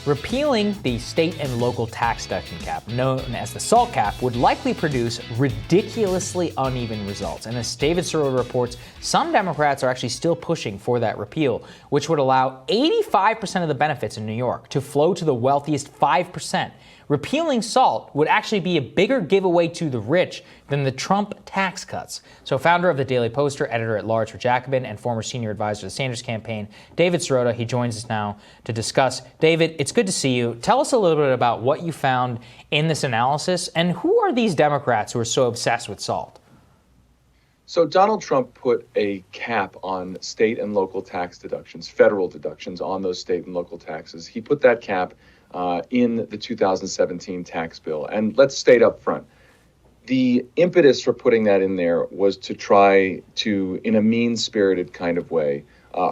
Repealing the state and local tax deduction cap, known as the SALT cap, would likely produce ridiculously uneven results. And as David Sirota reports, some Democrats are actually still pushing for that repeal, which would allow 85% of the benefits in New York to flow to the wealthiest 5%. Repealing SALT would actually be a bigger giveaway to the rich than the Trump tax cuts. So founder of the Daily Poster, editor-at-large for Jacobin, and former senior advisor to the Sanders campaign, David Sirota, he joins us now to discuss. David, it's good to see you. Tell us a little bit about what you found in this analysis, and who are these Democrats who are so obsessed with SALT? So Donald Trump put a cap on state and local tax deductions, federal deductions on those state and local taxes. He put that cap in the 2017 tax bill. And let's state up front, the impetus for putting that in there was to try to, in a mean-spirited kind of way,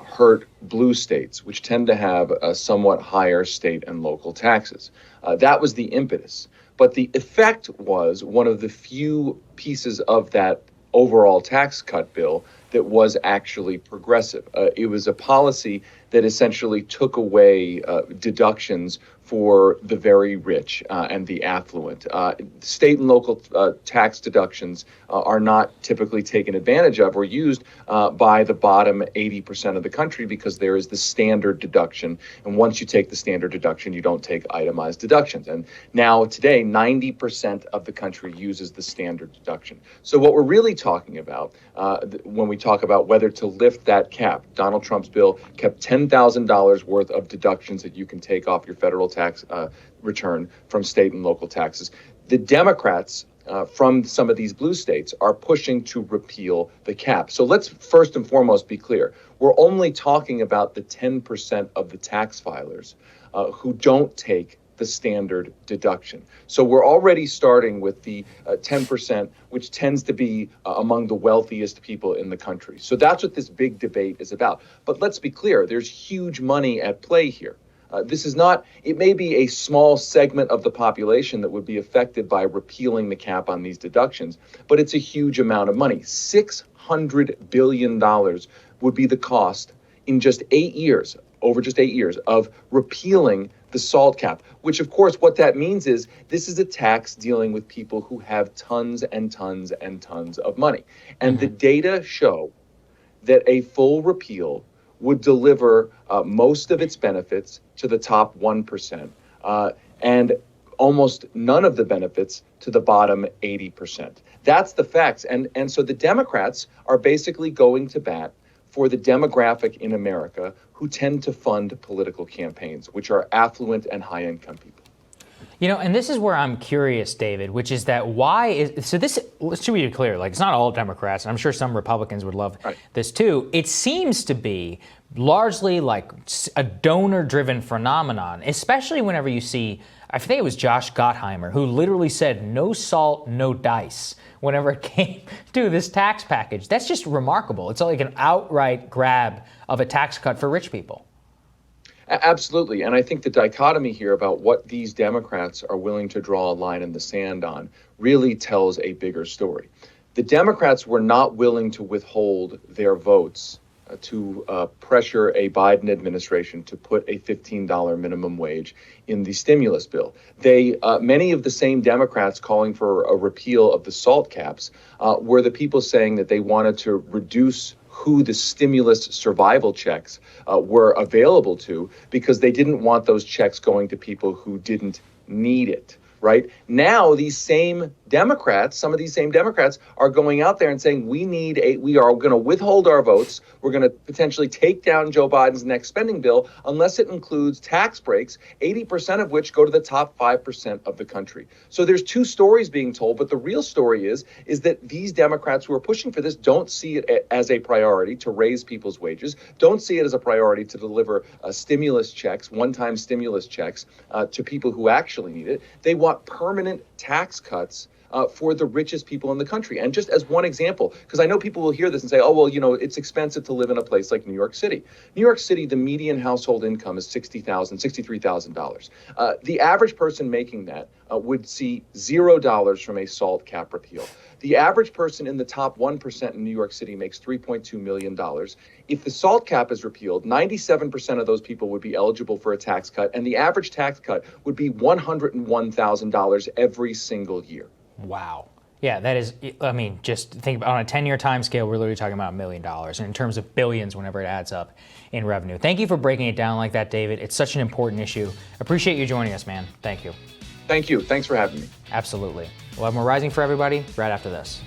hurt blue states, which tend to have somewhat higher state and local taxes. That was the impetus. But the effect was one of the few pieces of that overall tax cut bill that was actually progressive. It was a policy that essentially took away deductions for the very rich and the affluent. State and local tax deductions are not typically taken advantage of or used by the bottom 80% of the country because there is the standard deduction. And once you take the standard deduction, you don't take itemized deductions. And now today, 90% of the country uses the standard deduction. So what we're really talking about when we talk about whether to lift that cap, Donald Trump's bill kept $10,000 worth of deductions that you can take off your federal tax return from state and local taxes. The Democrats from some of these blue states are pushing to repeal the cap. So let's first and foremost be clear. We're only talking about the 10% of the tax filers who don't take the standard deduction. So we're already starting with the 10%, which tends to be among the wealthiest people in the country. So that's what this big debate is about. But let's be clear, there's huge money at play here. This is not, it may be a small segment of the population that would be affected by repealing the cap on these deductions, but it's a huge amount of money. $600 billion would be the cost in just 8 years, over just 8 years, of repealing the SALT cap, which of course what that means is this is a tax dealing with people who have tons and tons and tons of money. And the data show that a full repeal would deliver most of its benefits to the top 1% and almost none of the benefits to the bottom 80%. That's the facts. And so the Democrats are basically going to bat for the demographic in America who tend to fund political campaigns, which are affluent and high-income people. You know, and this is where I'm curious, David, which is that should we be clear, like it's not all Democrats, and I'm sure some Republicans would love this too. It seems to be largely like a donor-driven phenomenon, especially whenever you see, I think it was Josh Gottheimer, who literally said, no salt, no dice, whenever it came to this tax package. That's just remarkable. It's like an outright grab of a tax cut for rich people. Absolutely. And I think the dichotomy here about what these Democrats are willing to draw a line in the sand on really tells a bigger story. The Democrats were not willing to withhold their votes to pressure a Biden administration to put a $15 minimum wage in the stimulus bill. Many of the same Democrats calling for a repeal of the SALT caps were the people saying that they wanted to reduce who the stimulus survival checks were available to because they didn't want those checks going to people who didn't need it. Right now, these same Democrats, some of these same Democrats are going out there and saying we are going to withhold our votes. We're going to potentially take down Joe Biden's next spending bill unless it includes tax breaks, 80% of which go to the top 5% of the country. So there's two stories being told, but the real story is that these Democrats who are pushing for this don't see it as a priority to raise people's wages, don't see it as a priority to deliver stimulus checks, one-time stimulus checks to people who actually need it. They want permanent tax cuts for the richest people in the country. And just as one example, because I know people will hear this and say, oh, well, it's expensive to live in a place like New York City. New York City, the median household income is $63,000. The average person making that would see $0 from a SALT cap repeal. The average person in the top 1% in New York City makes $3.2 million. If the SALT cap is repealed, 97% of those people would be eligible for a tax cut, and the average tax cut would be $101,000 every single year. Wow. Yeah, that is, just think about on a 10-year time scale, we're literally talking about $1 million, and in terms of billions whenever it adds up in revenue. Thank you for breaking it down like that, David. It's such an important issue. Appreciate you joining us, man. Thank you. Thank you. Thanks for having me. Absolutely. We'll have more Rising for everybody right after this.